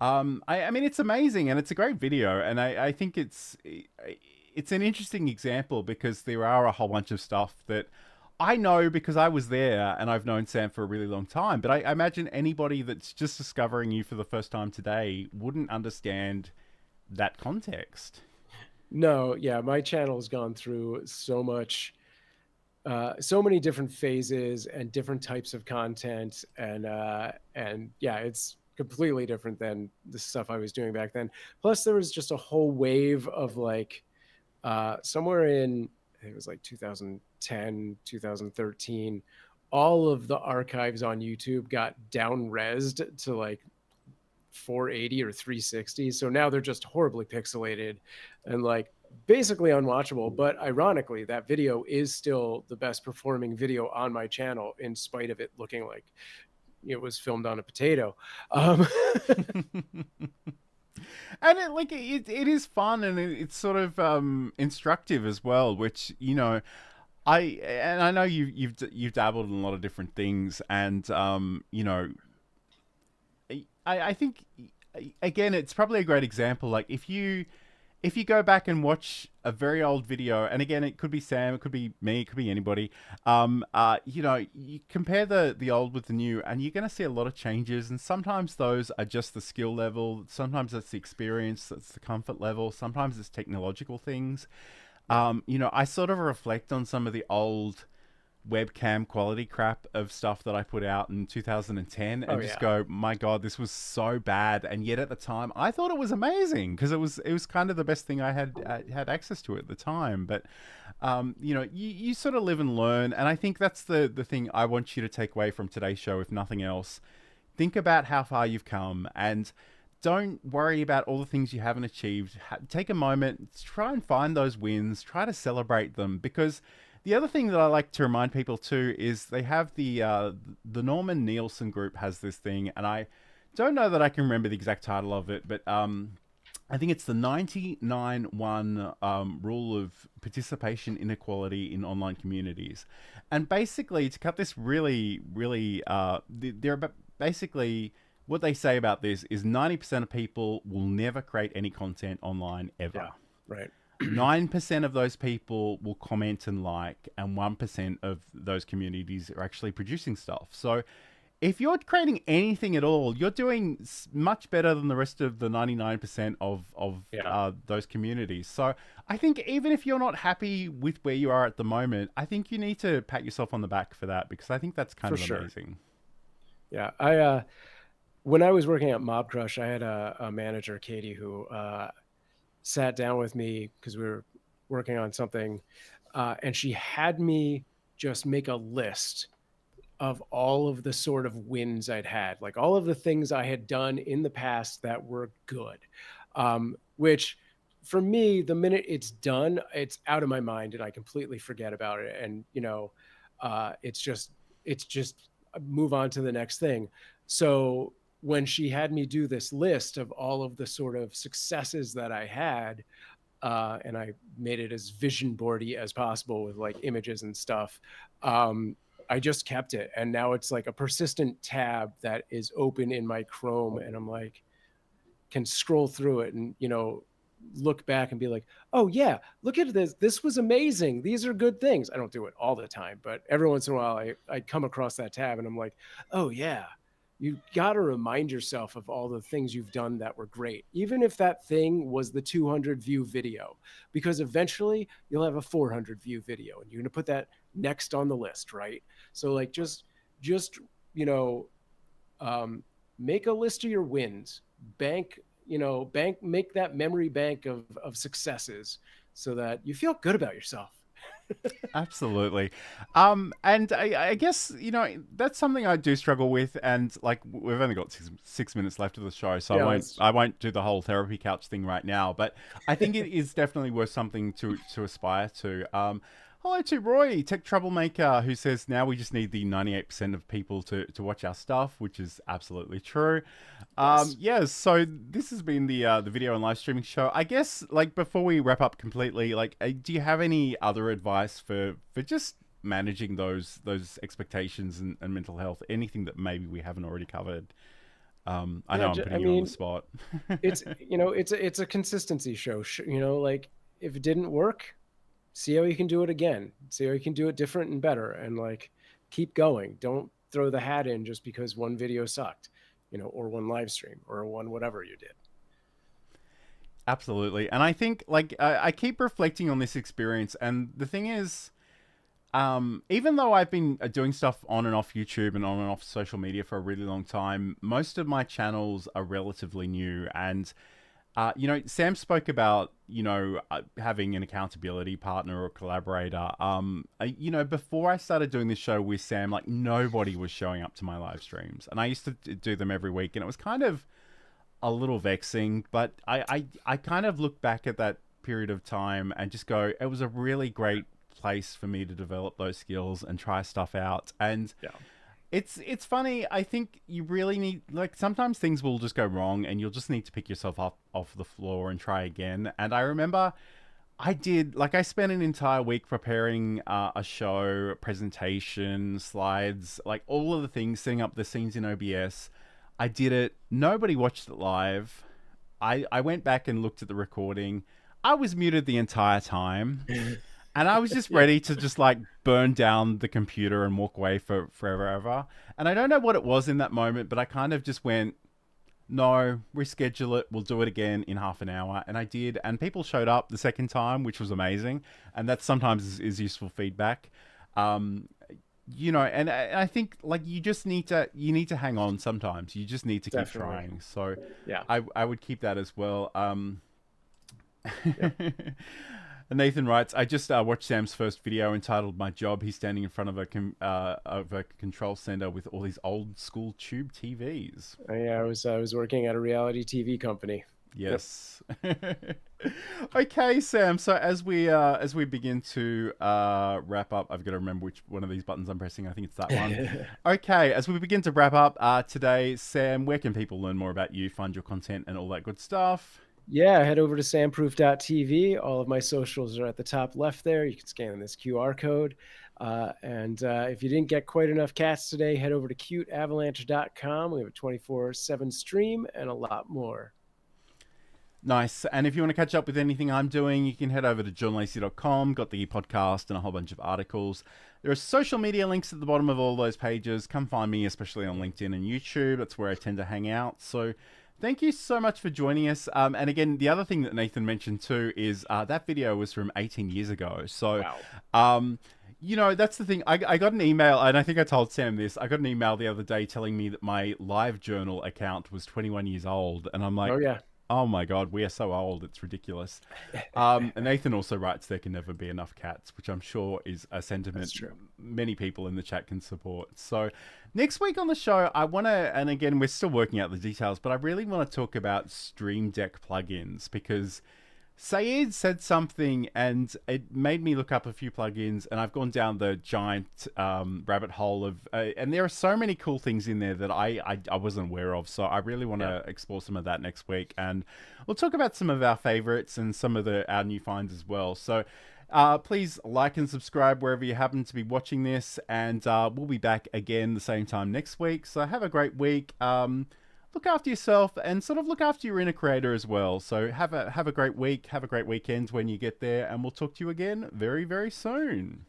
I mean, it's amazing, and it's a great video. And I think it's an interesting example, because there are a whole bunch of stuff that I know because I was there, and I've known Sam for a really long time. But I imagine anybody that's just discovering you for the first time today wouldn't understand that context. No, yeah, my channel's gone through so much, so many different phases and different types of content, and yeah, it's completely different than the stuff I was doing back then. Plus, there was just a whole wave of like, somewhere in, I think it was like 2010, 2013, all of the archives on YouTube got down resed to like 480 or 360. So now they're just horribly pixelated and like basically unwatchable. But ironically, that video is still the best performing video on my channel, in spite of it looking like it was filmed on a potato. And it is fun, and it's sort of instructive as well, which, you know, I know you've dabbled in a lot of different things, and you know, I think, again, it's probably a great example. Like if you go back and watch a very old video, and again, it could be Sam, it could be me, it could be anybody. You know, you compare the old with the new, and you're going to see a lot of changes. And sometimes those are just the skill level. Sometimes that's the experience. That's the comfort level. Sometimes it's technological things. You know, I sort of reflect on some of the old webcam quality crap of stuff that I put out in 2010 and just go, my God, this was so bad. And yet at the time I thought it was amazing, because it was kind of the best thing I had access to at the time. But you know, you sort of live and learn, and I think that's the thing I want you to take away from today's show, if nothing else. Think about how far you've come, and don't worry about all the things you haven't achieved. Take a moment, try and find those wins, try to celebrate them, because the other thing that I like to remind people too is they have the Norman Nielsen group has this thing, and I don't know that I can remember the exact title of it, but I think it's the 99-1 rule of participation inequality in online communities. And basically, to cut this really, really, basically what they say about this is 90% of people will never create any content online ever. Yeah, right. 9% of those people will comment and like, and 1% of those communities are actually producing stuff. So if you're creating anything at all, you're doing much better than the rest of the 99% of those communities. So I think even if you're not happy with where you are at the moment, I think you need to pat yourself on the back for that, because I think that's kind of amazing. Yeah, I when I was working at Mob Crush, I had a manager, Katie, who sat down with me because we were working on something, and she had me just make a list of all of the sort of wins I'd had, like all of the things I had done in the past that were good, which for me, the minute it's done, it's out of my mind and I completely forget about it. And, you know, it's just move on to the next thing. So when she had me do this list of all of the sort of successes that I had, and I made it as vision boardy as possible with like images and stuff, I just kept it. And now it's like a persistent tab that is open in my Chrome, and I'm like, can scroll through it and, you know, look back and be like, oh yeah, look at this. This was amazing. These are good things. I don't do it all the time, but every once in a while I come across that tab and I'm like, oh yeah. You got to remind yourself of all the things you've done that were great, even if that thing was the 200 view video, because eventually you'll have a 400 view video and you're going to put that next on the list, right? So like just you know, make a list of your wins, make that memory bank of successes so that you feel good about yourself. Absolutely. And I guess, you know, that's something I do struggle with. And like, we've only got 6 minutes left of the show, so Yeah, I won't do the whole therapy couch thing right now, but I think it is definitely worth something to aspire to. Hello to Roy, Tech Troublemaker, who says now we just need the 98% of people to watch our stuff, which is absolutely true. Yes, so this has been the video and live streaming show. I guess, like, before we wrap up completely, like, do you have any other advice for just managing those expectations and mental health? Anything that maybe we haven't already covered? I know I'm putting you on the spot. It's, you know, it's a consistency show. You know, like if it didn't work, see how you can do it again. See how you can do it different and better, and like keep going. Don't throw the hat in just because one video sucked, you know, or one live stream or one whatever you did. Absolutely. And I think, like, I keep reflecting on this experience. And the thing is, even though I've been doing stuff on and off YouTube and on and off social media for a really long time, most of my channels are relatively new. And, Sam spoke about, having an accountability partner or collaborator. Before I started doing this show with Sam, like, nobody was showing up to my live streams. And I used to do them every week. And it was kind of a little vexing, but I kind of look back at that period of time and just go, it was a really great place for me to develop those skills and try stuff out. And Yeah. it's funny. I think you really need, like, sometimes things will just go wrong and you'll just need to pick yourself up off the floor and try again. And I remember I spent an entire week preparing a show, presentation, slides, like all of the things, setting up the scenes in OBS. I did it. Nobody watched it live. I went back and looked at the recording. I was muted the entire time. And I was just ready to just like burn down the computer and walk away for forever. And I don't know what it was in that moment, but I kind of just went, no, reschedule it. We'll do it again in half an hour. And I did. And people showed up the second time, which was amazing. And that sometimes is useful feedback. And I think like you need to hang on sometimes. You just need to keep trying. So Yeah. I would keep that as well. Nathan writes, I just watched Sam's first video entitled "My Job." He's standing in front of a control center with all these old school tube TVs. Yeah, I was working at a reality TV company. Yes. Okay, Sam. So as we begin to wrap up, I've got to remember which one of these buttons I'm pressing. I think it's that one. Okay, as we begin to wrap up today, Sam, where can people learn more about you, find your content, and all that good stuff? Yeah, head over to samproof.tv. All of my socials are at the top left there. You can scan this QR code. And if you didn't get quite enough cats today, head over to cuteavalanche.com. We have a 24/7 stream and a lot more. Nice. And if you want to catch up with anything I'm doing, you can head over to johnlacey.com. Got the podcast and a whole bunch of articles. There are social media links at the bottom of all those pages. Come find me, especially on LinkedIn and YouTube. That's where I tend to hang out. So thank you so much for joining us. And again, the other thing that Nathan mentioned too is that video was from 18 years ago. So, Wow. That's the thing. I got an email, and I think I told Sam this. I got an email the other day telling me that my LiveJournal account was 21 years old. And I'm like, Oh, yeah. oh my God, we are so old. It's ridiculous. And Nathan also writes there can never be enough cats, which I'm sure is a sentiment many people in the chat can support. So next week on the show, I want to, and again, we're still working out the details, but I really want to talk about Stream Deck plugins because Saeed said something and it made me look up a few plugins, and I've gone down the giant rabbit hole of, and there are so many cool things in there that I wasn't aware of. So I really want to explore some of that next week, and we'll talk about some of our favorites and some of our new finds as well. So please like and subscribe wherever you happen to be watching this, and we'll be back again the same time next week. So have a great week. Look after yourself and sort of look after your inner creator as well. So have a great week, have a great weekend when you get there, and we'll talk to you again very, very soon.